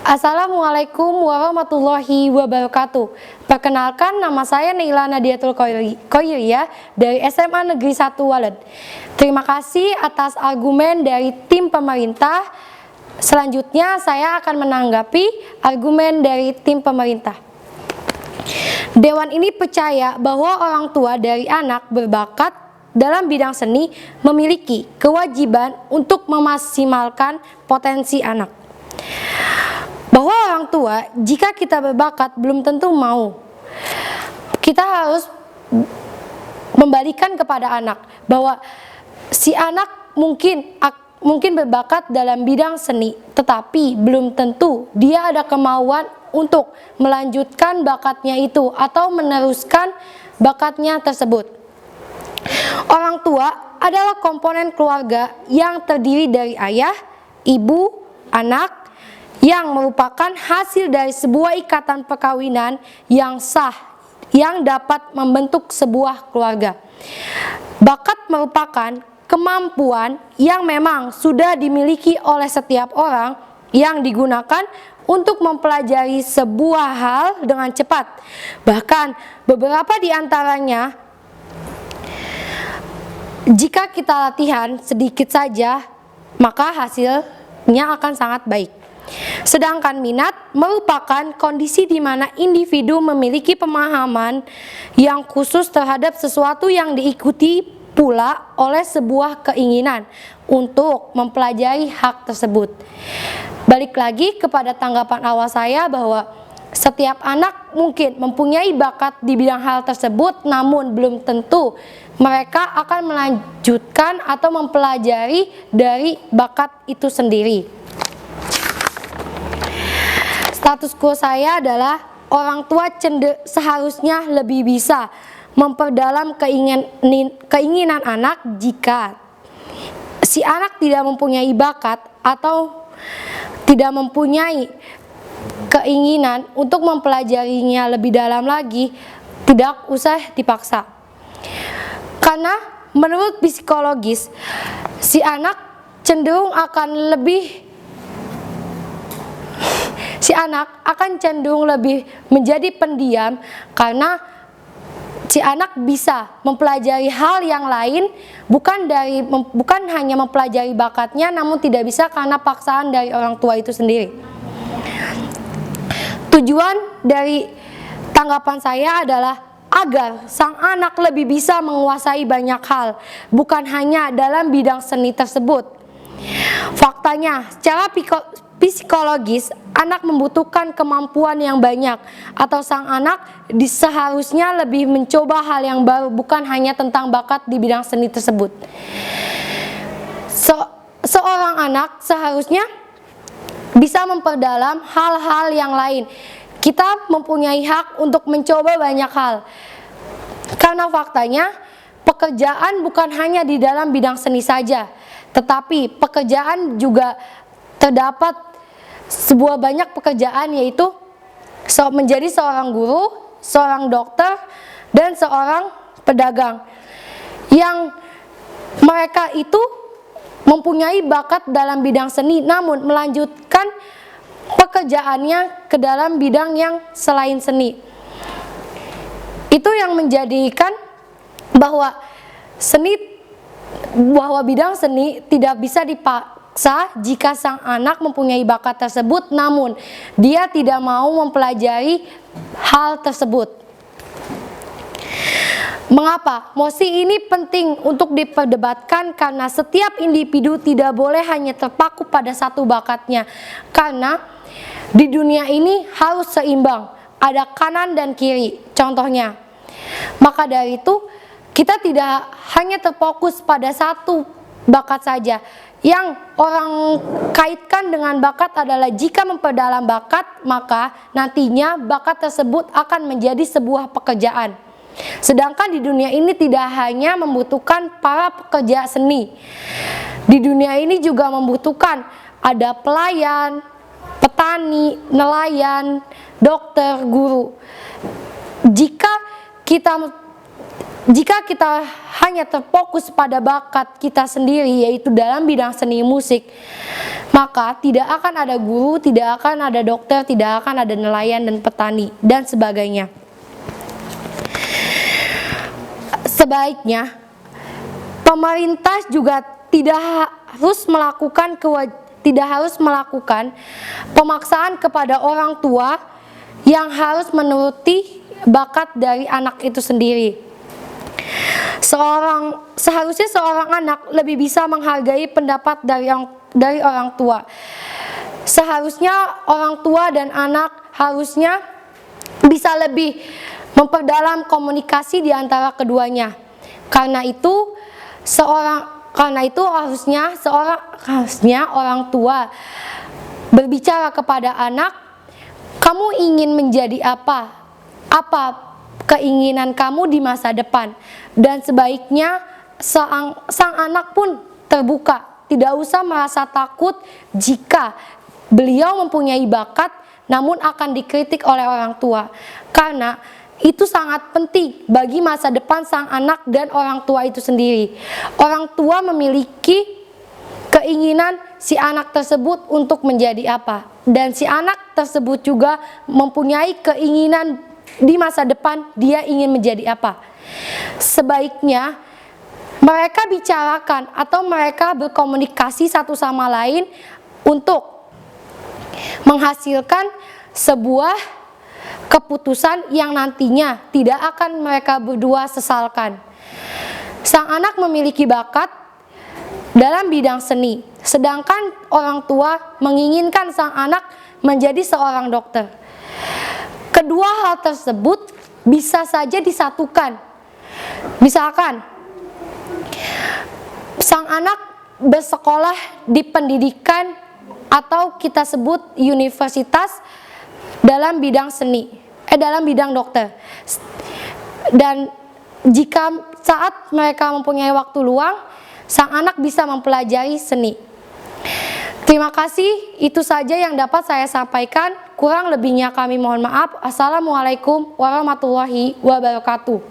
Assalamualaikum warahmatullahi wabarakatuh. Perkenalkan, nama saya Neila Nadiatul Khoiriyah dari SMA Negeri 1 Waled. Terima kasih atas argumen dari tim pemerintah. Selanjutnya saya akan menanggapi argumen dari tim pemerintah. Dewan ini percaya bahwa orang tua dari anak berbakat dalam bidang seni memiliki kewajiban untuk memaksimalkan potensi anak. Bahwa orang tua, jika kita berbakat belum tentu mau. Kita harus membalikan kepada anak bahwa si anak mungkin berbakat dalam bidang seni, tetapi belum tentu dia ada kemauan untuk melanjutkan bakatnya itu atau meneruskan bakatnya tersebut. Orang tua adalah komponen keluarga yang terdiri dari ayah, ibu, anak, yang merupakan hasil dari sebuah ikatan perkawinan yang sah, yang dapat membentuk sebuah keluarga. Bakat merupakan kemampuan yang memang sudah dimiliki oleh setiap orang yang digunakan untuk mempelajari sebuah hal dengan cepat. Bahkan beberapa di antaranya, jika kita latihan sedikit saja, maka hasilnya akan sangat baik. Sedangkan minat merupakan kondisi di mana individu memiliki pemahaman yang khusus terhadap sesuatu yang diikuti pula oleh sebuah keinginan untuk mempelajari hak tersebut. Balik lagi kepada tanggapan awal saya bahwa setiap anak mungkin mempunyai bakat di bidang hal tersebut, namun belum tentu mereka akan melanjutkan atau mempelajari dari bakat itu sendiri. Status quo saya adalah orang tua seharusnya lebih bisa memperdalam keinginan anak. Jika si anak tidak mempunyai bakat atau tidak mempunyai keinginan untuk mempelajarinya lebih dalam lagi, tidak usah dipaksa. Karena menurut psikologis, si anak cenderung akan lebih menjadi pendiam karena si anak bisa mempelajari hal yang lain, bukan hanya mempelajari bakatnya, namun tidak bisa karena paksaan dari orang tua itu sendiri. Tujuan dari tanggapan saya adalah agar sang anak lebih bisa menguasai banyak hal, bukan hanya dalam bidang seni tersebut. Faktanya, secara psikologis, anak membutuhkan kemampuan yang banyak, atau sang anak seharusnya lebih mencoba hal yang baru, bukan hanya tentang bakat di bidang seni tersebut. Seorang anak seharusnya bisa memperdalam hal-hal yang lain. Kita mempunyai hak untuk mencoba banyak hal, karena faktanya pekerjaan bukan hanya di dalam bidang seni saja, tetapi pekerjaan juga terdapat sebuah banyak pekerjaan, yaitu menjadi seorang guru, seorang dokter, dan seorang pedagang, yang mereka itu mempunyai bakat dalam bidang seni namun melanjutkan pekerjaannya ke dalam bidang yang selain seni. Itu yang menjadikan bahwa bidang seni tidak bisa dipaksa jika sang anak mempunyai bakat tersebut namun dia tidak mau mempelajari hal tersebut. Mengapa? Mosi ini penting untuk diperdebatkan karena setiap individu tidak boleh hanya terpaku pada satu bakatnya, karena di dunia ini harus seimbang, ada kanan dan kiri contohnya. Maka dari itu kita tidak hanya terfokus pada satu bakat saja. Yang orang kaitkan dengan bakat adalah jika memperdalam bakat, maka nantinya bakat tersebut akan menjadi sebuah pekerjaan. Sedangkan di dunia ini tidak hanya membutuhkan para pekerja seni. Di dunia ini juga membutuhkan ada pelayan, petani, nelayan, dokter, guru. Jika kita Jika kita hanya terfokus pada bakat kita sendiri, yaitu dalam bidang seni musik, maka tidak akan ada guru, tidak akan ada dokter, tidak akan ada nelayan dan petani, dan sebagainya. Sebaiknya, pemerintah juga tidak harus melakukan pemaksaan kepada orang tua yang harus menuruti bakat dari anak itu sendiri. Seharusnya seorang anak lebih bisa menghargai pendapat dari orang tua. Seharusnya orang tua dan anak harusnya bisa lebih memperdalam komunikasi di antara keduanya. Karena itu harusnya orang tua berbicara kepada anak, kamu ingin menjadi apa? Apa keinginan kamu di masa depan? Dan sebaiknya sang anak pun terbuka, tidak usah merasa takut jika beliau mempunyai bakat namun akan dikritik oleh orang tua, karena itu sangat penting bagi masa depan sang anak dan orang tua itu sendiri. Orang tua memiliki keinginan si anak tersebut untuk menjadi apa, dan si anak tersebut juga mempunyai keinginan di masa depan dia ingin menjadi apa. Sebaiknya mereka bicarakan atau mereka berkomunikasi satu sama lain untuk menghasilkan sebuah keputusan yang nantinya tidak akan mereka berdua sesalkan. Sang anak memiliki bakat dalam bidang seni, sedangkan orang tua menginginkan sang anak menjadi seorang dokter. Kedua hal tersebut bisa saja disatukan. Misalkan, sang anak bersekolah di pendidikan atau kita sebut universitas dalam bidang seni, dalam bidang dokter. Dan jika saat mereka mempunyai waktu luang, sang anak bisa mempelajari seni. Terima kasih, itu saja yang dapat saya sampaikan. Kurang lebihnya kami mohon maaf. Assalamualaikum warahmatullahi wabarakatuh.